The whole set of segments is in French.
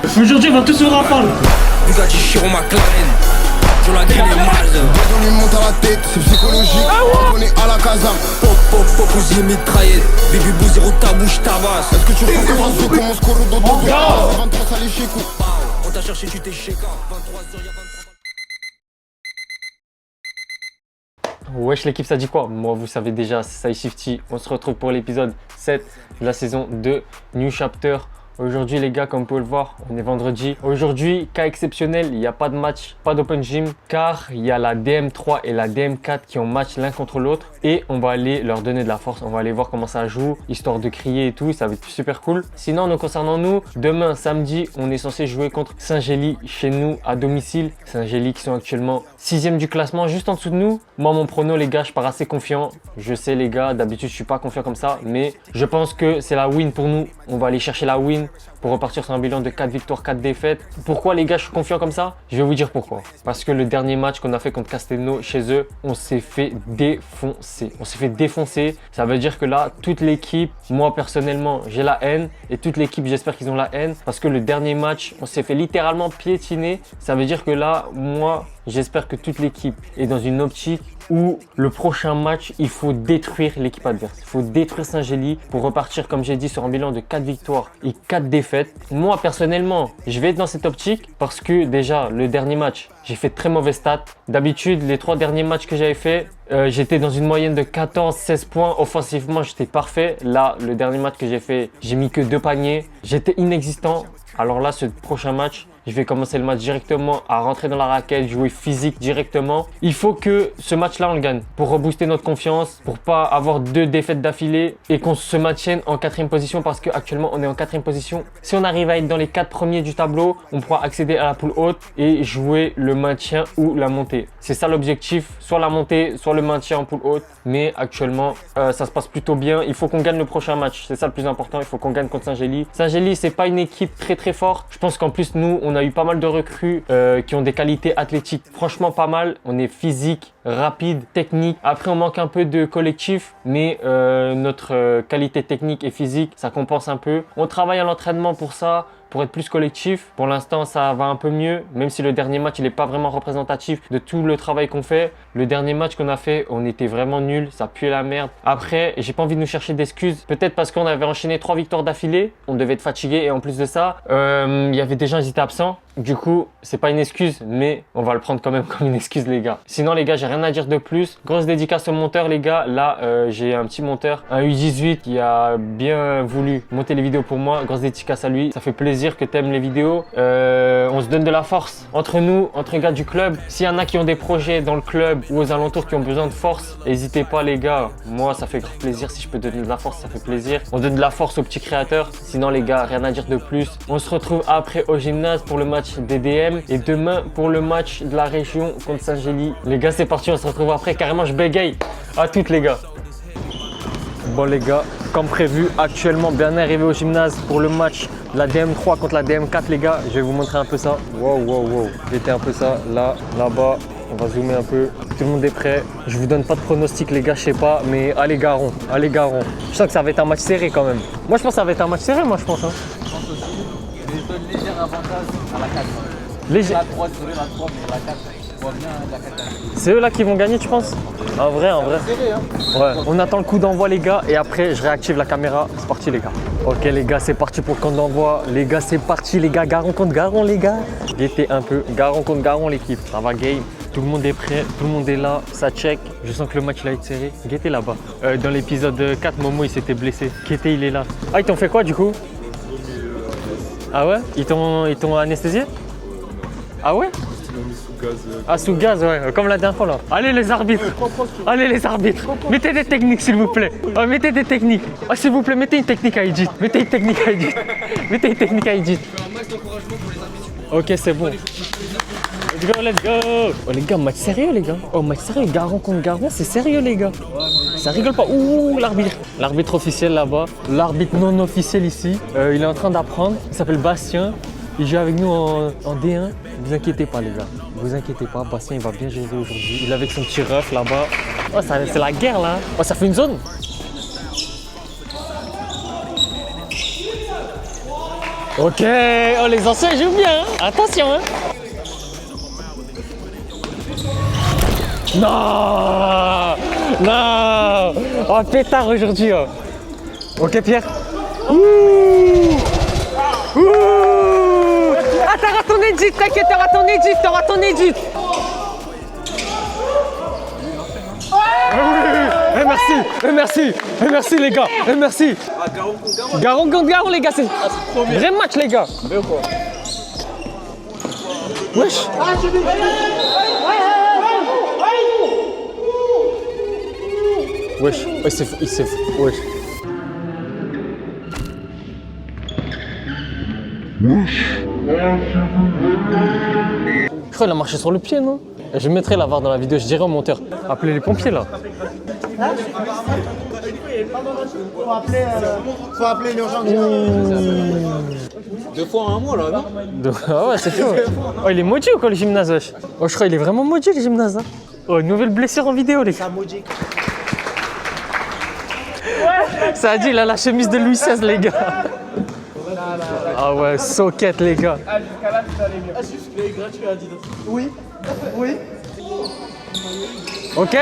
Aujourd'hui, on va tous se rafale. Bugatti Chiron McLaren. Sur la grille des malles. On lui monte à la tête, c'est psychologique. On est à la casa. Pop, pop, pop, aux mitraillettes. Baby boo, zéro ta bouche, tabasse. Est-ce que tu trouves que je commence coro dans ton dos? 23 ça les chécou. On t'a cherché, tu t'es chéka. 23h, y'a 23. Wesh l'équipe, ça dit quoi? Moi vous savez déjà, c'est Sai50. On se retrouve pour l'épisode 7 de la saison 2 New Chapter. Aujourd'hui les gars, comme vous pouvez le voir, on est vendredi. Aujourd'hui, cas exceptionnel, il n'y a pas de match, pas d'open gym, car il y a la DM3 et la DM4 qui ont match l'un contre l'autre. Et on va aller leur donner de la force, on va aller voir comment ça joue, histoire de crier et tout, ça va être super cool. Sinon, nous concernant nous, demain samedi, on est censé jouer contre Saint-Gély chez nous à domicile. Saint-Gély qui sont actuellement 6e du classement, juste en dessous de nous. Moi mon prono les gars, je pars assez confiant. Je sais les gars, d'habitude je suis pas confiant comme ça, mais je pense que c'est la win pour nous. On va aller chercher la win pour repartir sur un bilan de 4 victoires, 4 défaites. Pourquoi les gars je suis confiant comme ça? Je vais vous dire pourquoi. Parce que le dernier match qu'on a fait contre Castelnau chez eux, on s'est fait défoncer. On s'est fait défoncer. Ça veut dire que là, toute l'équipe, moi personnellement, j'ai la haine. Et toute l'équipe, j'espère qu'ils ont la haine. Parce que le dernier match, on s'est fait littéralement piétiner. Ça veut dire que là, moi, j'espère que toute l'équipe est dans une optique où le prochain match, il faut détruire l'équipe adverse. Il faut détruire Saint-Gély pour repartir, comme j'ai dit, sur un bilan de 4 victoires et 4 défaites. Moi, personnellement, je vais être dans cette optique parce que déjà, le dernier match, j'ai fait très mauvais stats. D'habitude, les 3 derniers matchs que j'avais fait, j'étais dans une moyenne de 14-16 points. Offensivement, j'étais parfait. Là, le dernier match que j'ai fait, j'ai mis que 2 paniers. J'étais inexistant. Alors là, ce prochain match, je vais commencer le match directement à rentrer dans la raquette, jouer physique directement. Il faut que ce match-là, on le gagne pour rebooster notre confiance, pour pas avoir 2 défaites d'affilée et qu'on se maintienne en 4e position parce qu'actuellement, on est en 4e position. Si on arrive à être dans les 4 premiers du tableau, on pourra accéder à la poule haute et jouer le maintien ou la montée. C'est ça l'objectif, soit la montée, soit le maintien en poule haute. Mais actuellement, ça se passe plutôt bien. Il faut qu'on gagne le prochain match. C'est ça le plus important. Il faut qu'on gagne contre Saint-Gély. Saint-Gély, c'est pas une équipe très forte. Je pense qu'en plus, nous, on a eu pas mal de recrues qui ont des qualités athlétiques franchement pas mal. On est physique, rapide, technique. Après, on manque un peu de collectif, mais notre qualité technique et physique, ça compense un peu. On travaille à l'entraînement pour ça, pour être plus collectif. Pour l'instant, ça va un peu mieux, même si le dernier match, il n'est pas vraiment représentatif de tout le travail qu'on fait. Le dernier match qu'on a fait, on était vraiment nuls, ça puait la merde. Après, j'ai pas envie de nous chercher d'excuses. Peut-être parce qu'on avait enchaîné 3 victoires d'affilée, on devait être fatigué et en plus de ça, il y avait des gens qui étaient absents. Du coup, c'est pas une excuse, mais on va le prendre quand même comme une excuse les gars. Sinon les gars, j'ai rien à dire de plus. Grosse dédicace au monteur les gars. Là, j'ai un petit monteur, un U18 qui a bien voulu monter les vidéos pour moi. Grosse dédicace à lui. Ça fait plaisir que t'aimes les vidéos. On se donne de la force entre nous, entre gars du club. S'il y en a qui ont des projets dans le club ou aux alentours qui ont besoin de force, n'hésitez pas les gars. Moi, ça fait grave plaisir. Si je peux donner de la force, ça fait plaisir. On donne de la force aux petits créateurs. Sinon les gars, rien à dire de plus. On se retrouve après au gymnase pour le match des DM et demain pour le match de la région contre Saint-Gély. Les gars, c'est parti, on se retrouve après. Carrément, je bégaye. À toutes les gars. Bon les gars, comme prévu, actuellement bien arrivé au gymnase pour le match de la DM3 contre la DM4 les gars. Je vais vous montrer un peu ça. Wow. J'étais un peu ça, là-bas. On va zoomer un peu. Tout le monde est prêt. Je vous donne pas de pronostic les gars, je sais pas, mais allez Garon, allez Garon. Je sens que ça va être un match serré quand même. Moi je pense que ça va être un match serré, moi je pense. Hein. Je pense aussi. Je lui donne léger avantage à la 4. Léger. La 3, je dirais la 3, mais la 4, je vois bien la 4. C'est eux là qui vont gagner, tu penses? En vrai. Serré, hein. Ouais. On attend le coup d'envoi les gars et après je réactive la caméra. C'est parti les gars. Ok les gars, c'est parti pour le coup d'envoi. Les gars, c'est parti les gars. Garon contre Garon les gars. Guettez un peu. Garon contre Garon l'équipe. Ça va game. Tout le monde est prêt, tout le monde est là, ça check. Je sens que le match il va être serré. Guettez là-bas. Dans l'épisode 4, Momo il s'était blessé. Guettez il est là. Ah, ils t'ont fait quoi du coup? Ah ouais? Ils t'ont anesthésié? Ah ouais? Ah, sous gaz, ouais, comme la dernière fois là. Allez les arbitres! Allez les arbitres! Mettez des techniques s'il vous plaît! Ah, mettez des techniques! Ah, s'il vous plaît, mettez une technique à Edith! Mettez une technique à Edith! Mettez une technique à Edith! Ok, c'est bon. Let's go, let's go! Oh les gars, match sérieux les gars! Oh, match sérieux, Garon contre Garon, c'est sérieux les gars! Ça rigole pas! Ouh, l'arbitre! L'arbitre officiel là-bas, l'arbitre non officiel ici. Il est en train d'apprendre, il s'appelle Bastien. Il joue avec nous en D1. Vous inquiétez pas les gars, vous inquiétez pas, Bastien il va bien gérer aujourd'hui. Il est avec son petit ref là-bas. Oh, c'est la guerre là. Oh, ça fait une zone. Ok, oh les anciens jouent bien, hein. Attention hein. Non, non. Oh pétard aujourd'hui. Oh. Ok Pierre. Ouh. Ouh. Ah t'auras ton edit, t'inquiète, t'auras ton edit, t'auras ton edit. Eh merci, merci, merci les gars, merci. Garon contre Garon les gars, c'est vrai match les gars. Wesh. Wesh, il s'est wesh. Je crois qu'il a marché sur le pied, non? Je mettrai la VAR dans la vidéo, je dirai au monteur. Appelez les pompiers là. Faut appeler l'urgence. 2 fois en un mois là, non? Ah ouais, c'est chaud. Oh, il est maudit ou quoi le gymnase, wesh? Oh, je crois qu'il est vraiment maudit le gymnase. Hein. Oh, nouvelle blessure en vidéo, les gars. Ça a dit, il a la chemise de Louis XVI, les gars. Ah ouais, soquette, les gars. Ah, jusqu'à là, tout allait bien. Ah, c'est juste qu'il est gratuit à Adidas. Oui, oui. Ok.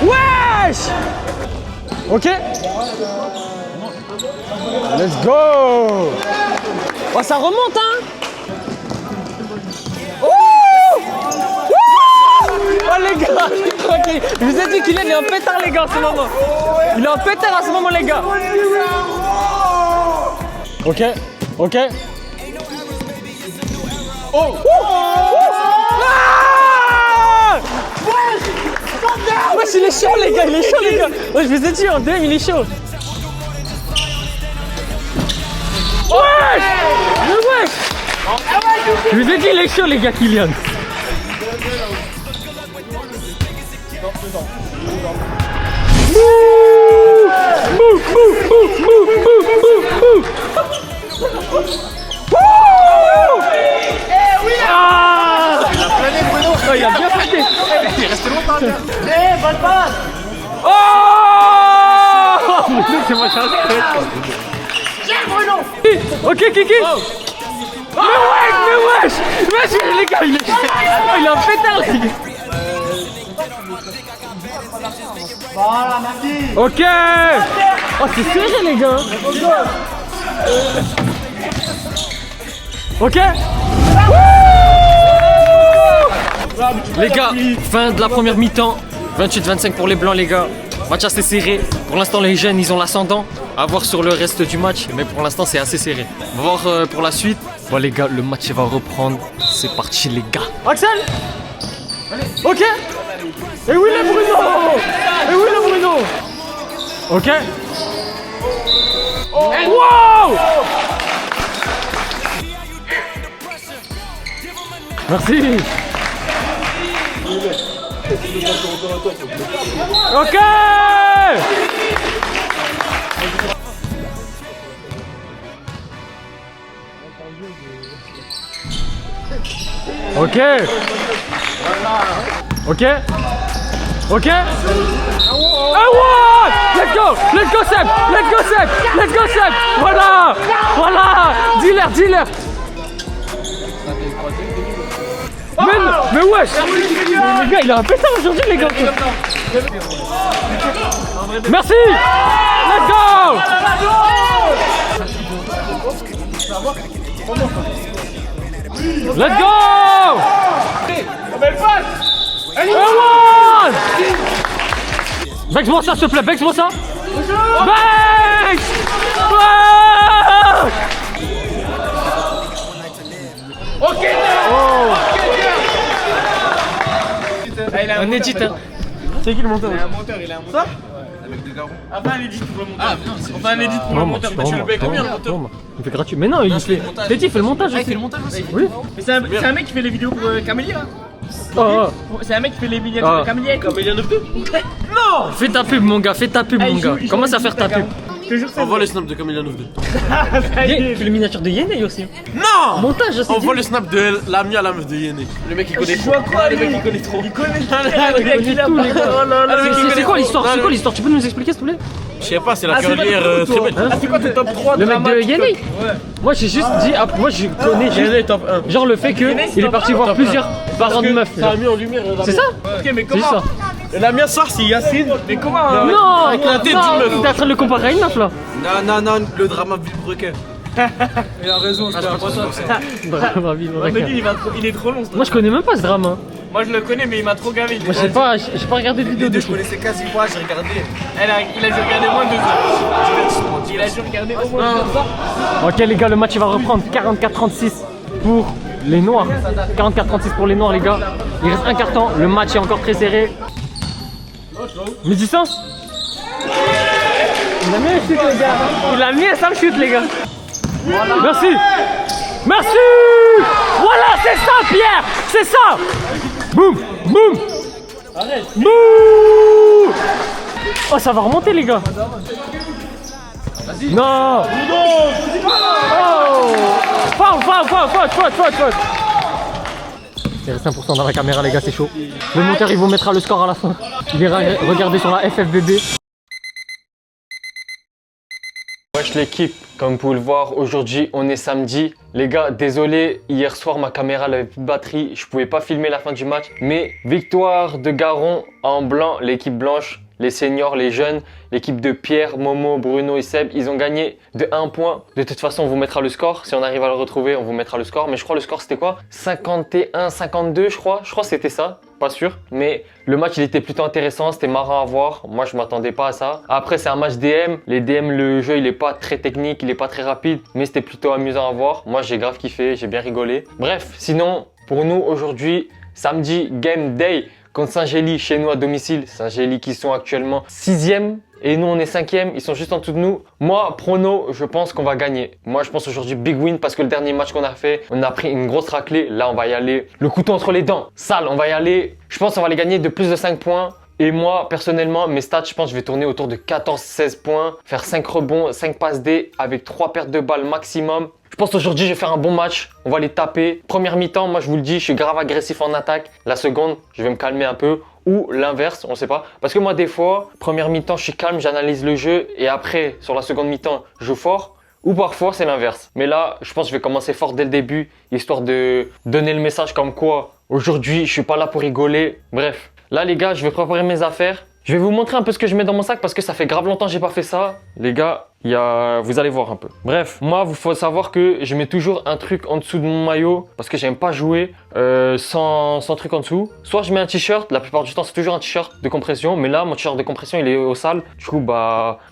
Wesh. Ok. Let's go. Oh, ça remonte, hein. Oh, les gars. Ok, je vous ai dit qu'il est en pétard, les gars, en ce moment. Il est en pétard à ce moment, les gars. Ok, ok. Oh. Ah. Wesh, il est chaud, les gars, il est chaud, les gars. Ouais, je vous ai dit, en DM, il est chaud. Wesh. Mais wesh. Je vous ai dit, il est chaud, les gars, Kylian. Ah, il a plané Bruno. Oh, il a bien plané. Il est resté longtemps. Bonne passe. Oh, c'est moi chance. Tiens Bruno. Ok Kiki. Mais wesh. Wesh, les gars, il est en pétard, les gars. Voilà, Nandi. Ok. Oh, c'est serré, les gars. Ok. Les gars, fin de la première mi-temps. 28-25 pour les blancs, les gars. Match assez serré. Pour l'instant, les jeunes, ils ont l'ascendant. À voir sur le reste du match. Mais pour l'instant, c'est assez serré. On va voir pour la suite. Bon, les gars, le match va reprendre. C'est parti, les gars. Axel. Ok. Et oui, le Bruno. Et oui, le Bruno. Ok. Wow. Merci. Ok. Ok. Ok. Ok. Let's go. Let's go Seb. Let's go Seb. Let's go Seb. Voilà. Voilà. Dealer. Mais wesh. Les gars, il a un pétard aujourd'hui, les gars. Merci. Let's go. Let's go. Belle passe. Vex-moi ça, s'il te plaît, vex-moi ça. Vex. Ok. Un edit, hein. C'est qui le monteur? Il a un monteur, Ça avec des garons. Enfin un edit pour le monteur. Enfin un edit pour le monteur. Tu le payes combien le monteur? Il fait gratuit. Mais non, il fait. T'as dit, il fait le montage aussi. Il fait le montage aussi. Oui. Mais c'est un mec qui fait les vidéos pour Camélia. C'est un mec qui fait les miniatures de Camélia. Camélia 9-2. Non. Fais ta pub, mon gars, fais ta pub, mon gars. Commence à faire ta pub. Envoie les snaps de Camélia 9-2. Tu fais le miniature de Yéné aussi. Non. Montage aussi. Envoie le snap de l'ami à la meuf de Yéné. Le mec il connaît trop. Le mec il connaît trop. Il connaît tout. C'est quoi l'histoire? C'est quoi l'histoire? Tu peux nous expliquer s'il te plaît? Je sais pas, c'est la carrière très belle. C'est quoi tes top 3 Le mec de Yannick. Moi j'ai juste dit, moi je connais juste top 1. genre le fait que il est parti voir plusieurs parents de meufs. Ça a mis en lumière. C'est ça? Ok, mais C'est juste comment? ça. La mienne sort, c'est Yacine. Mais comment? Non, avec la tête non, d'une meuf. t'es en train de le comparer à une meuf là. Non, le drama Villebrequin. Il a raison, c'est pas ça. Drama, vie, Mais lui, il est trop long. moi je connais même pas ce drame. Hein. Moi, je le connais, mais il m'a trop gavé. Moi j'ai pas regardé de vidéo Les deux, je dessus. connaissais quasi pas, j'ai regardé. Il a dû regarder moins de 2 heures. Il a dû regarder au moins 2 heures. Ok les gars, le match il va reprendre 44-36 pour les noirs. 44-36 pour les noirs les gars. Il reste un quart temps, le match est encore très serré. Mais du sens. Il a mis un shoot les gars. Il a mis un sale shoot les gars. Merci. Merci. Voilà, c'est ça Pierre. C'est ça. Boum, boum. Arrête. Boum. Oh ça va remonter les gars. Non. Oh. Faute. Il reste 1% dans la caméra les gars, c'est chaud. Le monteur il vous mettra le score à la fin. Il ira regarder sur la FFBB. Wesh l'équipe, comme vous pouvez le voir, aujourd'hui on est samedi. Les gars, désolé, hier soir ma caméra n'avait plus de batterie, je pouvais pas filmer la fin du match. Mais victoire de Garon en blanc, l'équipe blanche, les seniors, les jeunes, l'équipe de Pierre, Momo, Bruno et Seb, ils ont gagné de 1 point. De toute façon, on vous mettra le score. Si on arrive à le retrouver, on vous mettra le score. Mais je crois le score c'était quoi? 51-52 je crois. Je crois que c'était ça, pas sûr. Mais le match il était plutôt intéressant, c'était marrant à voir. Moi je m'attendais pas à ça. Après c'est un match DM. Les DM, le jeu il est pas très technique, il est pas très rapide. Mais c'était plutôt amusant à voir. Moi j'ai grave kiffé, j'ai bien rigolé. Bref, sinon pour nous aujourd'hui, samedi, game day contre Saint-Gély chez nous à domicile. Saint-Gély qui sont actuellement 6e et nous on est 5e, ils sont juste en dessous de nous. Moi, prono, je pense qu'on va gagner. Moi je pense aujourd'hui big win parce que le dernier match qu'on a fait, on a pris une grosse raclée. Là on va y aller, le couteau entre les dents, sale, on va y aller. Je pense qu'on va les gagner de plus de 5 points. Et moi, personnellement, mes stats, je pense que je vais tourner autour de 14-16 points, faire 5 rebonds, 5 passes D avec 3 pertes de balles maximum. Je pense qu'aujourd'hui, je vais faire un bon match. On va les taper. Première mi-temps, moi, je vous le dis, je suis grave agressif en attaque. La seconde, je vais me calmer un peu. Ou l'inverse, on ne sait pas. Parce que moi, des fois, première mi-temps, je suis calme, j'analyse le jeu. Et après, sur la seconde mi-temps, je joue fort. Ou parfois, c'est l'inverse. Mais là, je pense que je vais commencer fort dès le début, histoire de donner le message comme quoi, aujourd'hui, je suis pas là pour rigoler. Bref. Là les gars, je vais préparer mes affaires. Je vais vous montrer un peu ce que je mets dans mon sac parce que ça fait grave longtemps que j'ai pas fait ça. Les gars, vous allez voir un peu. Bref, moi, il faut savoir que je mets toujours un truc en dessous de mon maillot parce que j'aime pas jouer sans truc en dessous. Soit je mets un t-shirt, la plupart du temps c'est toujours un t-shirt de compression. Mais là, mon t-shirt de compression, il est au sale. Du coup,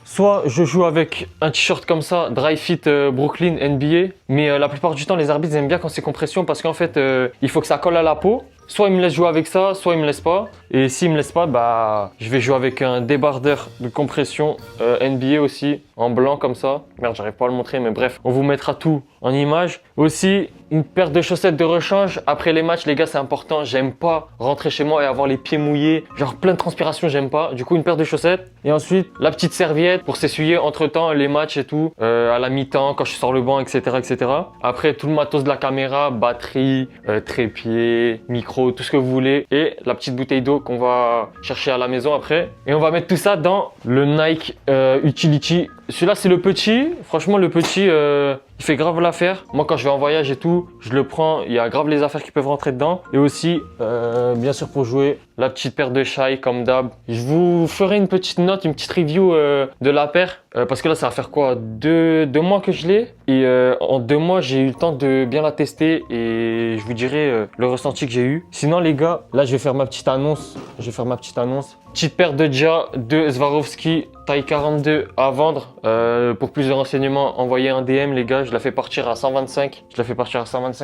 soit je joue avec un t-shirt comme ça, Dry Fit Brooklyn NBA. Mais la plupart du temps, les arbitres aiment bien quand c'est compression parce qu'en fait, il faut que ça colle à la peau. Soit il me laisse jouer avec ça, soit il me laisse pas. Et s'il me laisse pas, je vais jouer avec un débardeur de compression NBA aussi, en blanc comme ça. Merde, j'arrive pas à le montrer, mais bref, on vous mettra tout en image. Aussi, une paire de chaussettes de rechange. Après les matchs, les gars, c'est important. J'aime pas rentrer chez moi et avoir les pieds mouillés. Genre plein de transpiration, j'aime pas. Du coup, une paire de chaussettes. Et ensuite, la petite serviette pour s'essuyer entre-temps les matchs et tout. À la mi-temps, quand je sors le banc, etc., etc. Après, tout le matos de la caméra, batterie, trépied, micro, tout ce que vous voulez. Et la petite bouteille d'eau qu'on va chercher à la maison après. Et on va mettre tout ça dans le Nike Utility. Celui-là, c'est le petit. Franchement, le petit, il fait grave l'affaire. Moi, quand je vais en voyage et tout, je le prends. Il y a grave les affaires qui peuvent rentrer dedans. Et aussi, bien sûr, pour jouer, la petite paire de Shai, comme d'hab. Je vous ferai une petite note, une petite review de la paire. Parce que là, ça va faire quoi, deux mois que je l'ai. Et en 2 mois, j'ai eu le temps de bien la tester. Et je vous dirai le ressenti que j'ai eu. Sinon, les gars, là, je vais faire ma petite annonce. Petite paire de Ja de Swarovski, taille 42 à vendre. Pour plus de renseignements, envoyez un DM les gars, je la fais partir à 125.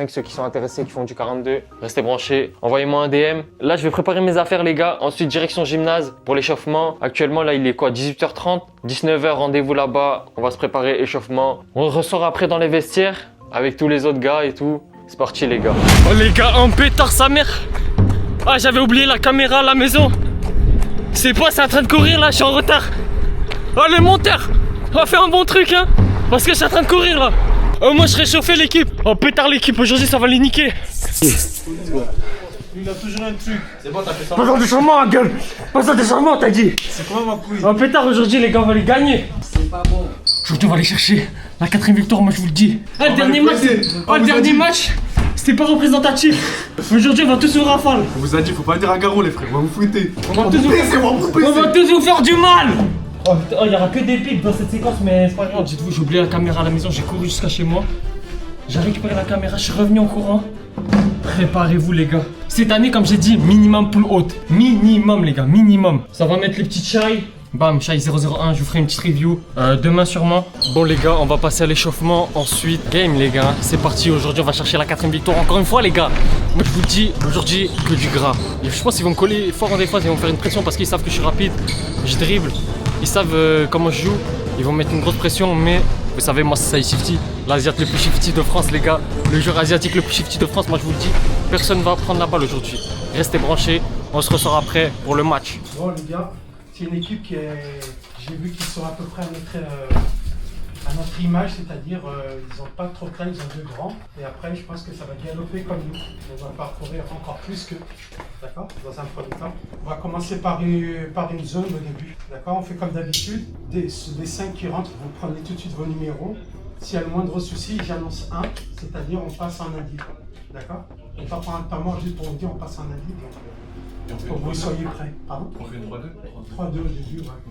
Ceux qui sont intéressés, qui font du 42, restez branchés. Envoyez-moi un DM. Là, je vais préparer mes affaires les gars. Ensuite, direction gymnase pour l'échauffement. Actuellement, là, il est quoi, 18h30, 19h, rendez-vous là-bas. On va se préparer, échauffement. On ressort après dans les vestiaires avec tous les autres gars et tout. C'est parti les gars. Oh les gars, un pétard sa mère. Ah, j'avais oublié la caméra à la maison. C'est pas, c'est en train de courir là, je suis en retard. Oh le monteur, on va faire un bon truc hein. Parce que je suis en train de courir là. Oh moi je serais chauffé l'équipe. Oh pétard l'équipe, aujourd'hui ça va les niquer. Il a toujours un truc. C'est bon, t'as fait ça. Pas dans des charmants, ma gueule. Pas dans des charmants, t'as dit. C'est quoi ma couille? Oh pétard, aujourd'hui les gars, on va les gagner. C'est pas bon. Aujourd'hui on va aller chercher la 4ème victoire, moi je vous le dis. Ah, le dernier match, le dernier match, c'était pas représentatif. Aujourd'hui on va tous vous rafale. On vous a dit, faut pas dire à Garo, les frères, on va vous fouetter. On va tous vous faire du mal. Oh, il y aura que des pics dans cette séquence, mais c'est pas grave. Dites-vous, j'ai oublié la caméra à la maison, j'ai couru jusqu'à chez moi. J'ai récupéré la caméra, je suis revenu en courant. Préparez-vous les gars. Cette année, comme j'ai dit, minimum poule haute. Minimum les gars, minimum. Ça va mettre les petites chai. Bam, chai 001, je vous ferai une petite review demain sûrement. Bon les gars, on va passer à l'échauffement. Ensuite, game les gars, c'est parti. Aujourd'hui, on va chercher la 4ème victoire. Encore une fois les gars, moi je vous le dis, aujourd'hui, que du gras. Et je pense qu'ils vont me coller fort en défense, ils vont me faire une pression parce qu'ils savent que je suis rapide. Je dribble, ils savent comment je joue. Ils vont me mettre une grosse pression, mais vous savez, moi c'est Shifty, l'Asiate le plus shifty de France les gars. Le joueur asiatique le plus shifty de France, moi je vous le dis, personne va prendre la balle aujourd'hui. Restez branchés, on se ressort après pour le match. Bon les gars, c'est une équipe qui est, j'ai vu qu'ils sont à peu près à notre image, c'est-à-dire ils n'ont pas trop de taille, ils ont 2 grands. Et après je pense que ça va galoper comme nous. On va parcourir encore plus que, d'accord, dans un premier temps. On va commencer par une zone au début, d'accord. On fait comme d'habitude, des 5 qui rentrent, vous prenez tout de suite vos numéros. S'il y a le moindre souci, j'annonce 1, c'est-à-dire on passe en indice, d'accord. On va pas prendre un temps mort juste pour vous dire on passe en indice. Pour que vous soyez prêts. Pardon? On fait une 3-2 3-2 au début, ouais.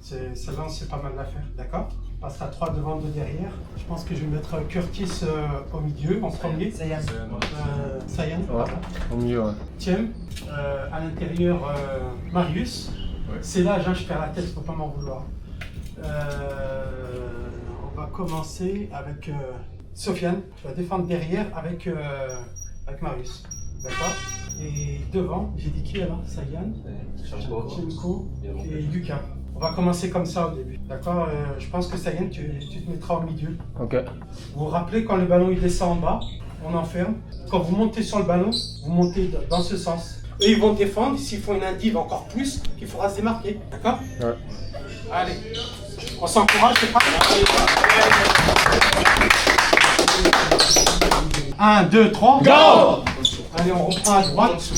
Celle-là, c'est pas mal l'affaire, d'accord? On passe à 3 devant, 2 derrière. Je pense que je vais mettre Curtis au milieu, en premier. Sayan. Sayan. Ouais, au milieu, ouais. Thiem. À l'intérieur, Marius. Ouais. C'est l'âge, hein, je perds la tête, faut pas m'en vouloir. On va commencer avec Sofiane. Tu vas défendre derrière avec Marius. D'accord? Et devant, j'ai dit qui alors? Sayan, Chemko et Lucas. On va commencer comme ça au début. D'accord? Je pense que Sayan, tu te mettras au milieu. Ok. Vous vous rappelez quand le ballon il descend en bas, on enferme. Quand vous montez sur le ballon, vous montez dans ce sens. Eux ils vont défendre, s'ils font une indive encore plus, il faudra se démarquer. D'accord? Ouais. Allez, on s'encourage, c'est pas 1, 2, 3, go! Allez, on reprend à droite.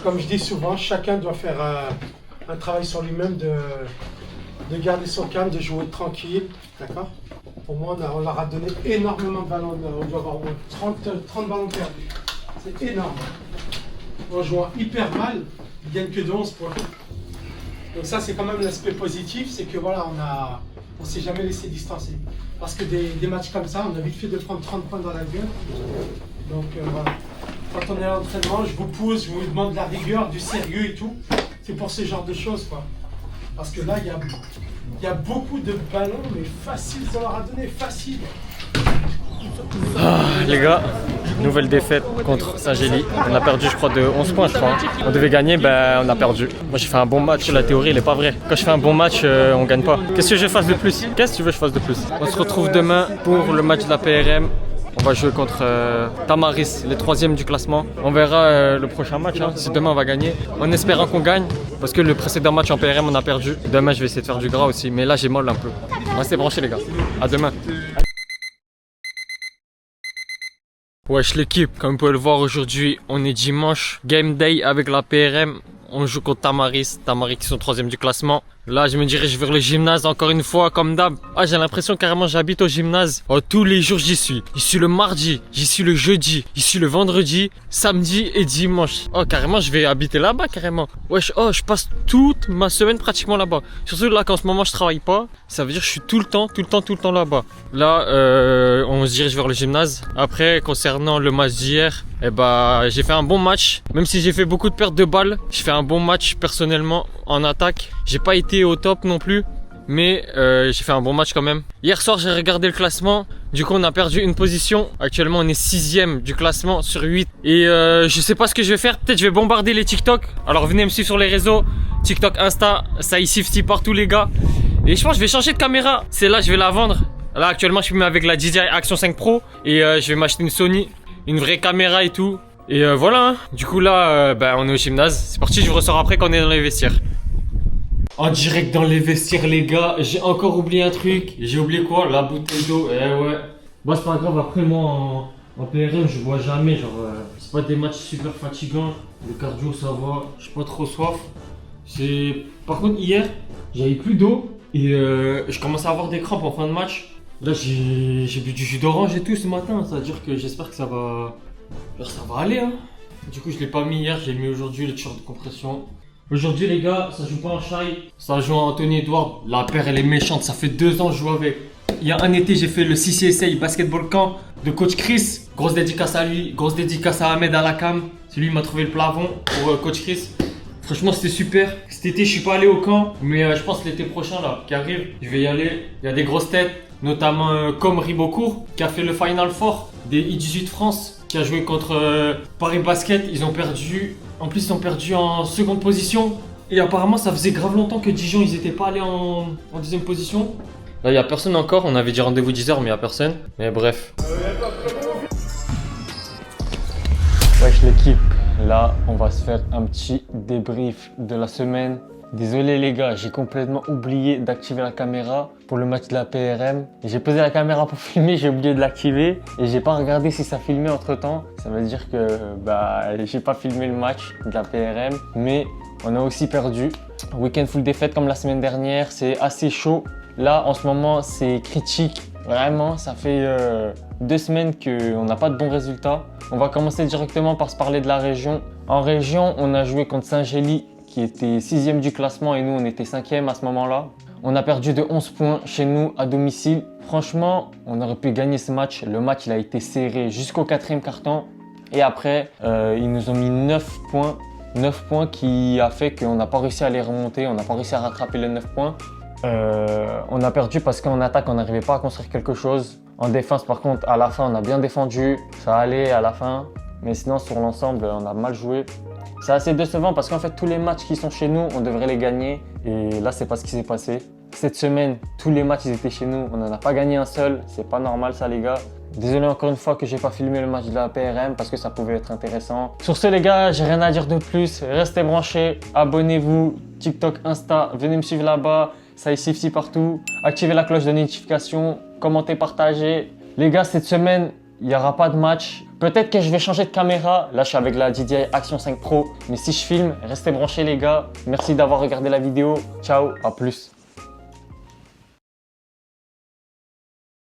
comme je dis souvent, chacun doit faire un travail sur lui-même de garder son calme, de jouer tranquille, d'accord? Pour moi, on leur a donné énormément de ballons, on doit avoir au moins 30 ballons perdus. C'est énorme. On joue hyper mal, ils gagnent que de 11 points. Donc ça, c'est quand même l'aspect positif, c'est que voilà, on s'est jamais laissé distancer. Parce que des matchs comme ça, on a vite fait de prendre 30 points dans la gueule. Donc voilà. Quand on est à l'entraînement, je vous pousse, je vous demande de la rigueur, du sérieux et tout. C'est pour ce genre de choses, quoi. Parce que là, il y a beaucoup de ballons, mais faciles, on leur a donné facile. Les gars, nouvelle défaite contre Saint-Gély. On a perdu, je crois, de 11 points, je crois. On devait gagner, ben on a perdu. Moi, j'ai fait un bon match. La théorie, elle est pas vraie. Quand je fais un bon match, on gagne pas. Qu'est-ce que je fasse de plus? Qu'est-ce que tu veux que je fasse de plus? On se retrouve demain pour le match de la PRM. On va jouer contre Tamaris, les 3e du classement. On verra le prochain match, hein, si demain on va gagner. En espérant qu'on gagne, parce que le précédent match en PRM, on a perdu. Demain, je vais essayer de faire du gras aussi, mais là, j'ai mal un peu. Restez branchés, les gars. À demain. Wesh l'équipe, comme vous pouvez le voir aujourd'hui, on est dimanche, game day avec la PRM, on joue contre Tamaris qui sont 3e du classement. Là je me dirige vers le gymnase encore une fois comme d'hab. Ah j'ai l'impression carrément j'habite au gymnase. Oh, tous les jours j'y suis. J'y suis le mardi, j'y suis le jeudi, j'y suis le vendredi, samedi et dimanche. Oh carrément je vais habiter là-bas carrément. Wesh oh je passe toute ma semaine pratiquement là-bas. Surtout là qu'en ce moment je travaille pas. Ça veut dire que je suis tout le temps là-bas. Là on se dirige vers le gymnase. Après concernant le match d'hier, eh bah, j'ai fait un bon match. Même si j'ai fait beaucoup de pertes de balles, j'ai fait un bon match personnellement en attaque. J'ai pas été au top non plus, mais j'ai fait un bon match quand même. Hier soir, j'ai regardé le classement. Du coup, on a perdu une position. Actuellement, on est 6e du classement sur 8. Et je sais pas ce que je vais faire. Peut-être je vais bombarder les TikTok. Alors venez me suivre sur les réseaux. TikTok, Insta, Saïsifty partout les gars. Et je pense que je vais changer de caméra. C'est là, je vais la vendre. Là, actuellement, je filme avec la DJI Action 5 Pro. Et je vais m'acheter une Sony. Une vraie caméra et tout. Et voilà, hein. Du coup là, on est au gymnase. C'est parti, je vous ressors après quand on est dans les vestiaires. En direct dans les vestiaires les gars, j'ai encore oublié un truc. J'ai oublié quoi? La bouteille d'eau. Eh ouais. Bon c'est pas grave, après moi en PRM je bois jamais. Genre c'est pas des matchs super fatigants. Le cardio ça va, j'ai pas trop soif. Par contre hier, j'avais plus d'eau. Et je commençais à avoir des crampes en fin de match. Là j'ai bu du jus d'orange et tout ce matin, ça veut dire que j'espère que ça va aller hein. Du coup je l'ai pas mis hier, j'ai mis aujourd'hui le t-shirt de compression. Aujourd'hui les gars, ça joue pas en Shai, ça joue en Anthony Edouard. La paire elle est méchante, ça fait 2 ans que je joue avec. Il y a un été j'ai fait le CCSA Basketball Camp de coach Chris. Grosse dédicace à lui, grosse dédicace à Ahmed Alakam. C'est lui qui m'a trouvé le plafond pour coach Chris. Franchement c'était super. Cet été je suis pas allé au camp, mais je pense l'été prochain là qui arrive, je vais y aller. Il y a des grosses têtes. Notamment comme Ribocourt qui a fait le Final Four des I-18 France, qui a joué contre Paris Basket. Ils ont perdu, en plus ils ont perdu en seconde position. Et apparemment ça faisait grave longtemps que Dijon ils étaient pas allés en deuxième position. Là il n'y a personne encore, on avait dit rendez-vous 10h mais il n'y a personne. Mais bref. Wesh l'équipe, là on va se faire un petit débrief de la semaine. Désolé les gars, j'ai complètement oublié d'activer la caméra pour le match de la PRM. J'ai posé la caméra pour filmer, j'ai oublié de l'activer et j'ai pas regardé si ça filmait entre temps. Ça veut dire que j'ai pas filmé le match de la PRM, mais on a aussi perdu. Week-end full défaite comme la semaine dernière, c'est assez chaud. Là en ce moment c'est critique, vraiment ça fait 2 semaines qu'on n'a pas de bons résultats. On va commencer directement par se parler de la région. En région, on a joué contre Saint-Gély qui était 6e du classement et nous on était 5e à ce moment-là. On a perdu de 11 points chez nous à domicile. Franchement, on aurait pu gagner ce match. Le match il a été serré jusqu'au 4e quart-temps. Et après, ils nous ont mis 9 points. 9 points qui a fait qu'on n'a pas réussi à les remonter. On n'a pas réussi à rattraper les 9 points. On a perdu parce qu'en attaque, on n'arrivait pas à construire quelque chose. En défense, par contre, à la fin, on a bien défendu. Ça allait à la fin. Mais sinon, sur l'ensemble, on a mal joué. C'est assez décevant parce qu'en fait tous les matchs qui sont chez nous, on devrait les gagner et là c'est pas ce qui s'est passé. Cette semaine, tous les matchs ils étaient chez nous, on n'en a pas gagné un seul, c'est pas normal ça les gars. Désolé encore une fois que j'ai pas filmé le match de la PRM parce que ça pouvait être intéressant. Sur ce les gars, j'ai rien à dire de plus, restez branchés, abonnez-vous, TikTok, Insta, venez me suivre là-bas, Saïsifty partout, activez la cloche de notification, commentez, partagez. Les gars cette semaine, il n'y aura pas de match. Peut-être que je vais changer de caméra. Là, je suis avec la DJI Action 5 Pro. Mais si je filme, restez branchés les gars. Merci d'avoir regardé la vidéo. Ciao, à plus.